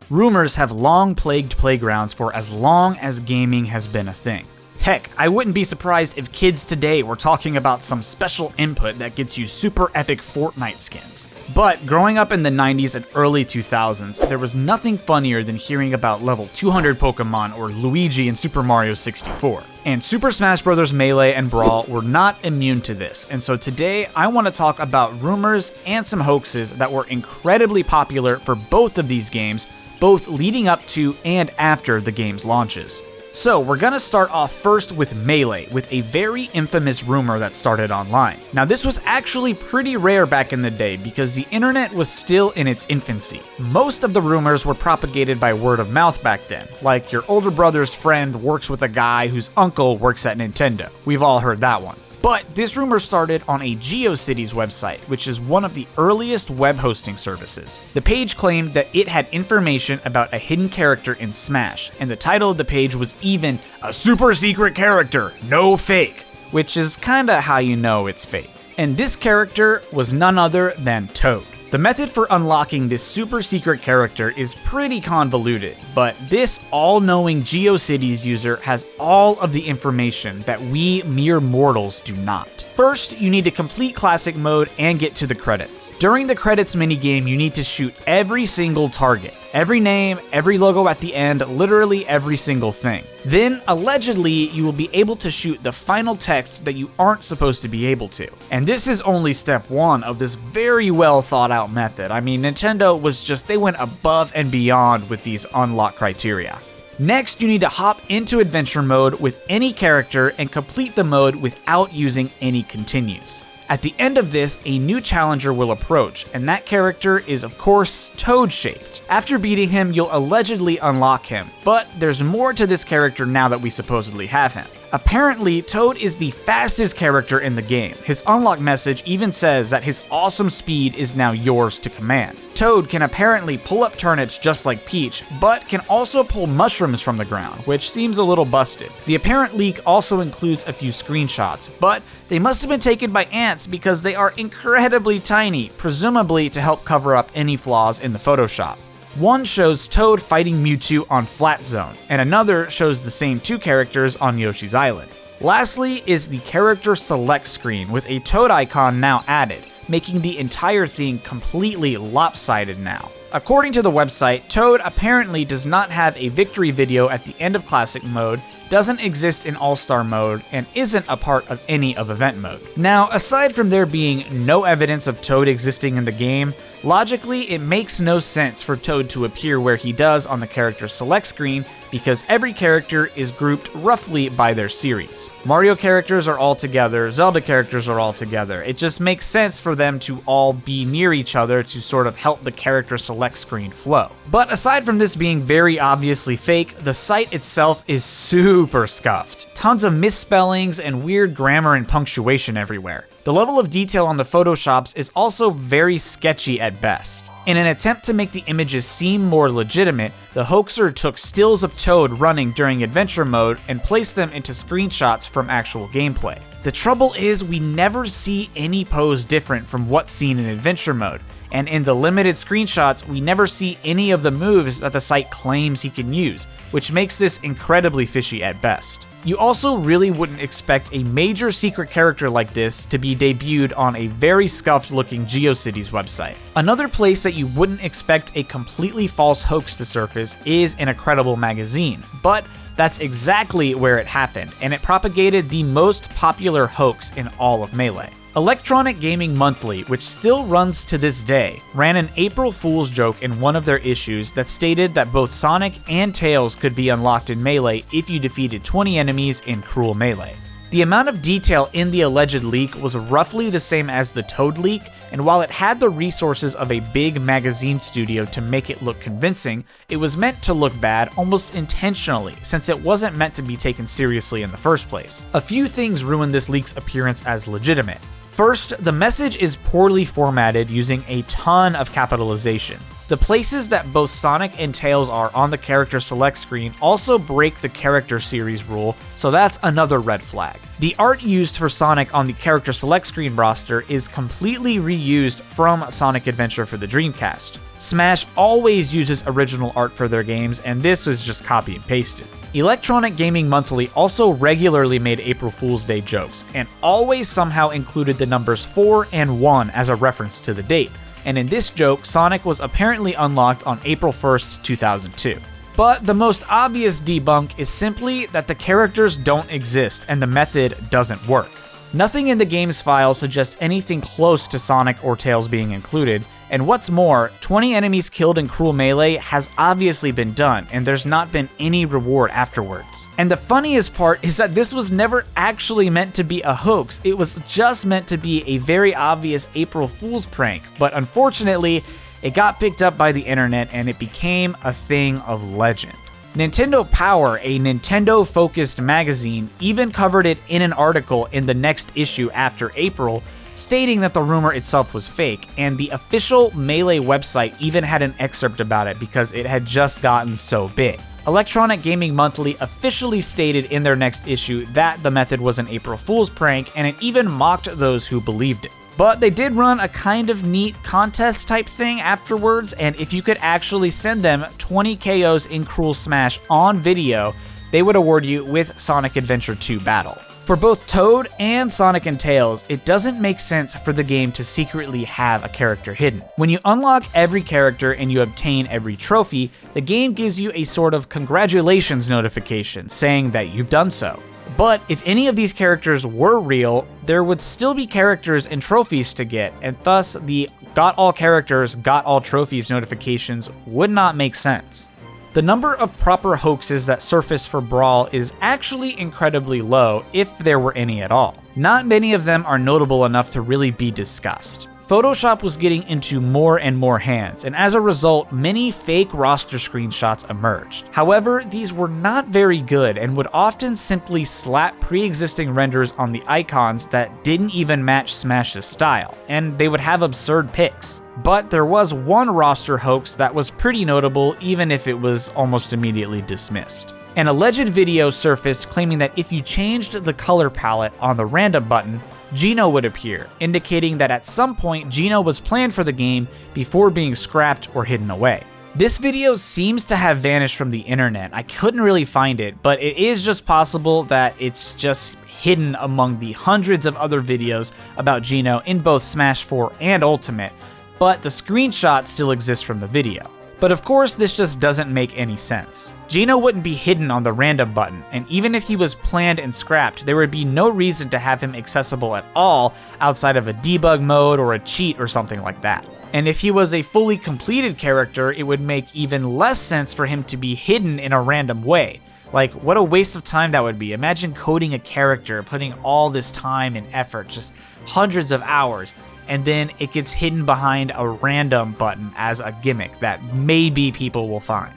Rumors have long plagued playgrounds for as long as gaming has been a thing. Heck, I wouldn't be surprised if kids today were talking about some special input that gets you super epic Fortnite skins. But growing up in the 90s and early 2000s, there was nothing funnier than hearing about level 200 Pokemon or Luigi in Super Mario 64. And Super Smash Bros. Melee and Brawl were not immune to this, and so today I want to talk about rumors and some hoaxes that were incredibly popular for both of these games, both leading up to and after the game's launches. So we're gonna start off first with Melee, with a very infamous rumor that started online. Now this was actually pretty rare back in the day because the internet was still in its infancy. Most of the rumors were propagated by word of mouth back then, like your older brother's friend works with a guy whose uncle works at Nintendo. We've all heard that one. But this rumor started on a GeoCities website, which is one of the earliest web hosting services. The page claimed that it had information about a hidden character in Smash, and the title of the page was even a super secret character, no fake, which is kinda how you know it's fake. And this character was none other than Toad. The method for unlocking this super secret character is pretty convoluted, but this all-knowing GeoCities user has all of the information that we mere mortals do not. First, you need to complete Classic Mode and get to the credits. During the credits minigame, you need to shoot every single target. Every name, every logo at the end, literally every single thing. Then, allegedly, you will be able to shoot the final text that you aren't supposed to be able to. And this is only step one of this very well thought out method. I mean, Nintendo they went above and beyond with these unlock criteria. Next, you need to hop into adventure mode with any character and complete the mode without using any continues. At the end of this, a new challenger will approach, and that character is of course Toad-shaped. After beating him, you'll allegedly unlock him, but there's more to this character now that we supposedly have him. Apparently, Toad is the fastest character in the game. His unlock message even says that his awesome speed is now yours to command. Toad can apparently pull up turnips just like Peach, but can also pull mushrooms from the ground, which seems a little busted. The apparent leak also includes a few screenshots, but they must have been taken by ants because they are incredibly tiny, presumably to help cover up any flaws in the Photoshop. One shows Toad fighting Mewtwo on Flat Zone, and another shows the same two characters on Yoshi's Island. Lastly is the character select screen with a Toad icon now added, making the entire thing completely lopsided now. According to the website, Toad apparently does not have a victory video at the end of Classic Mode, doesn't exist in All-Star Mode, and isn't a part of any of Event Mode. Now, aside from there being no evidence of Toad existing in the game, logically it makes no sense for Toad to appear where he does on the character select screen because every character is grouped roughly by their series. Mario characters are all together, Zelda characters are all together. It just makes sense for them to all be near each other to sort of help the character select screen flow. But aside from this being very obviously fake, the site itself is super scuffed. Tons of misspellings and weird grammar and punctuation everywhere. The level of detail on the photoshops is also very sketchy at best. In an attempt to make the images seem more legitimate, the hoaxer took stills of Toad running during adventure mode and placed them into screenshots from actual gameplay. The trouble is we never see any pose different from what's seen in adventure mode, and in the limited screenshots we never see any of the moves that the site claims he can use, which makes this incredibly fishy at best. You also really wouldn't expect a major secret character like this to be debuted on a very scuffed looking GeoCities website. Another place that you wouldn't expect a completely false hoax to surface is in a credible magazine, but that's exactly where it happened, and it propagated the most popular hoax in all of Melee. Electronic Gaming Monthly, which still runs to this day, ran an April Fool's joke in one of their issues that stated that both Sonic and Tails could be unlocked in Melee if you defeated 20 enemies in Cruel Melee. The amount of detail in the alleged leak was roughly the same as the Toad leak, and while it had the resources of a big magazine studio to make it look convincing, it was meant to look bad almost intentionally, since it wasn't meant to be taken seriously in the first place. A few things ruined this leak's appearance as legitimate. First, the message is poorly formatted using a ton of capitalization. The places that both Sonic and Tails are on the character select screen also break the character series rule, so that's another red flag. The art used for Sonic on the character select screen roster is completely reused from Sonic Adventure for the Dreamcast. Smash always uses original art for their games, and this was just copy and pasted. Electronic Gaming Monthly also regularly made April Fool's Day jokes, and always somehow included the numbers 4 and 1 as a reference to the date. And in this joke, Sonic was apparently unlocked on April 1st, 2002. But the most obvious debunk is simply that the characters don't exist and the method doesn't work. Nothing in the game's file suggests anything close to Sonic or Tails being included, and what's more, 20 enemies killed in Cruel Melee has obviously been done, and there's not been any reward afterwards. And the funniest part is that this was never actually meant to be a hoax, it was just meant to be a very obvious April Fool's prank, but unfortunately, it got picked up by the internet and it became a thing of legend. Nintendo Power, a Nintendo-focused magazine, even covered it in an article in the next issue after April, stating that the rumor itself was fake, and the official Melee website even had an excerpt about it because it had just gotten so big. Electronic Gaming Monthly officially stated in their next issue that the method was an April Fool's prank, and it even mocked those who believed it. But they did run a kind of neat contest type thing afterwards, and if you could actually send them 20 KOs in Cruel Smash on video, they would award you with Sonic Adventure 2 Battle. For both Toad and Sonic and Tails, it doesn't make sense for the game to secretly have a character hidden. When you unlock every character and you obtain every trophy, the game gives you a sort of congratulations notification saying that you've done so. But if any of these characters were real, there would still be characters and trophies to get, and thus the got all characters, got all trophies notifications would not make sense. The number of proper hoaxes that surface for Brawl is actually incredibly low, if there were any at all. Not many of them are notable enough to really be discussed. Photoshop was getting into more and more hands, and as a result, many fake roster screenshots emerged. However, these were not very good and would often simply slap pre-existing renders on the icons that didn't even match Smash's style, and they would have absurd pics. But there was one roster hoax that was pretty notable, even if it was almost immediately dismissed. An alleged video surfaced claiming that if you changed the color palette on the random button, Geno would appear, indicating that at some point Geno was planned for the game before being scrapped or hidden away. This video seems to have vanished from the internet. I couldn't really find it, but it is just possible that it's just hidden among the hundreds of other videos about Geno in both Smash 4 and Ultimate, but the screenshot still exists from the video. But of course, this just doesn't make any sense. Geno wouldn't be hidden on the random button, and even if he was planned and scrapped, there would be no reason to have him accessible at all outside of a debug mode or a cheat or something like that. And if he was a fully completed character, it would make even less sense for him to be hidden in a random way. Like, what a waste of time that would be. Imagine coding a character, putting all this time and effort, just hundreds of hours, and then it gets hidden behind a random button as a gimmick that maybe people will find.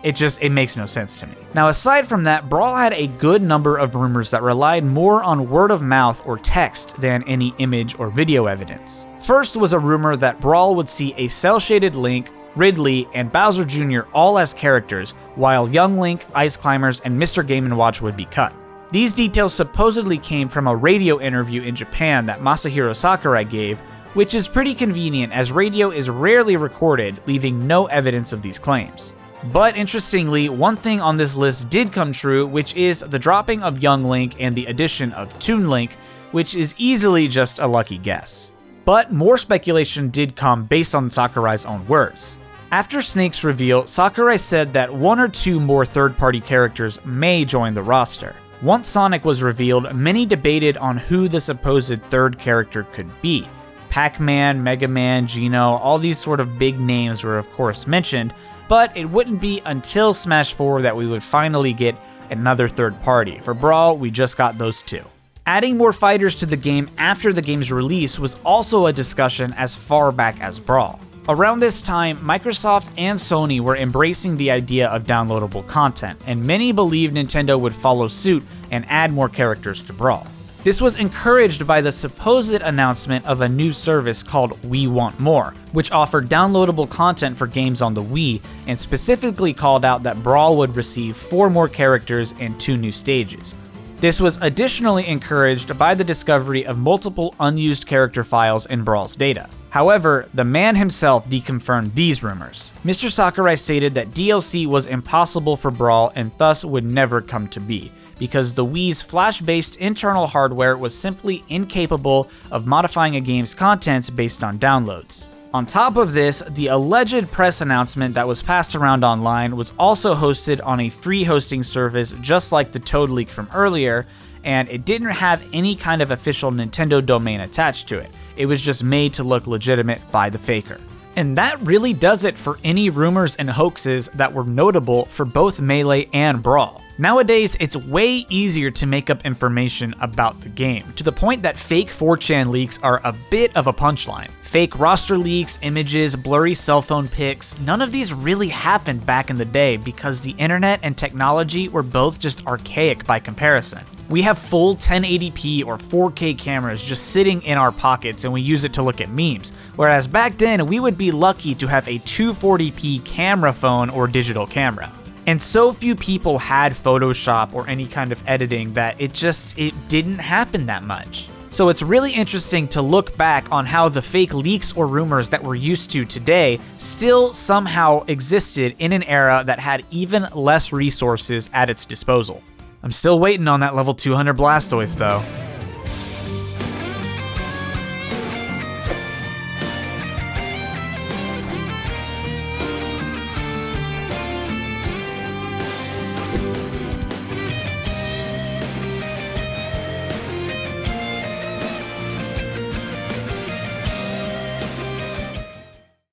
It makes no sense to me. Now, aside from that, Brawl had a good number of rumors that relied more on word of mouth or text than any image or video evidence. First was a rumor that Brawl would see a cel-shaded Link, Ridley, and Bowser Jr. all as characters, while Young Link, Ice Climbers, and Mr. Game & Watch would be cut. These details supposedly came from a radio interview in Japan that Masahiro Sakurai gave, which is pretty convenient as radio is rarely recorded, leaving no evidence of these claims. But interestingly, one thing on this list did come true, which is the dropping of Young Link and the addition of Toon Link, which is easily just a lucky guess. But more speculation did come based on Sakurai's own words. After Snake's reveal, Sakurai said that one or two more third-party characters may join the roster. Once Sonic was revealed, many debated on who the supposed third character could be. Pac-Man, Mega Man, Geno, all these sort of big names were of course mentioned, but it wouldn't be until Smash 4 that we would finally get another third party. For Brawl, we just got those two. Adding more fighters to the game after the game's release was also a discussion as far back as Brawl. Around this time, Microsoft and Sony were embracing the idea of downloadable content, and many believed Nintendo would follow suit and add more characters to Brawl. This was encouraged by the supposed announcement of a new service called We Want More, which offered downloadable content for games on the Wii, and specifically called out that Brawl would receive 4 more characters and 2 new stages. This was additionally encouraged by the discovery of multiple unused character files in Brawl's data. However, the man himself deconfirmed these rumors. Mr. Sakurai stated that DLC was impossible for Brawl and thus would never come to be, because the Wii's flash-based internal hardware was simply incapable of modifying a game's contents based on downloads. On top of this, the alleged press announcement that was passed around online was also hosted on a free hosting service just like the Toad leak from earlier, and it didn't have any kind of official Nintendo domain attached to it. It was just made to look legitimate by the faker. And that really does it for any rumors and hoaxes that were notable for both Melee and Brawl. Nowadays, it's way easier to make up information about the game, to the point that fake 4chan leaks are a bit of a punchline. Fake roster leaks, images, blurry cell phone pics, none of these really happened back in the day because the internet and technology were both just archaic by comparison. We have full 1080p or 4K cameras just sitting in our pockets and we use it to look at memes, whereas back then we would be lucky to have a 240p camera phone or digital camera. And so few people had Photoshop or any kind of editing that it didn't happen that much. So it's really interesting to look back on how the fake leaks or rumors that we're used to today still somehow existed in an era that had even less resources at its disposal. I'm still waiting on that level 200 Blastoise though.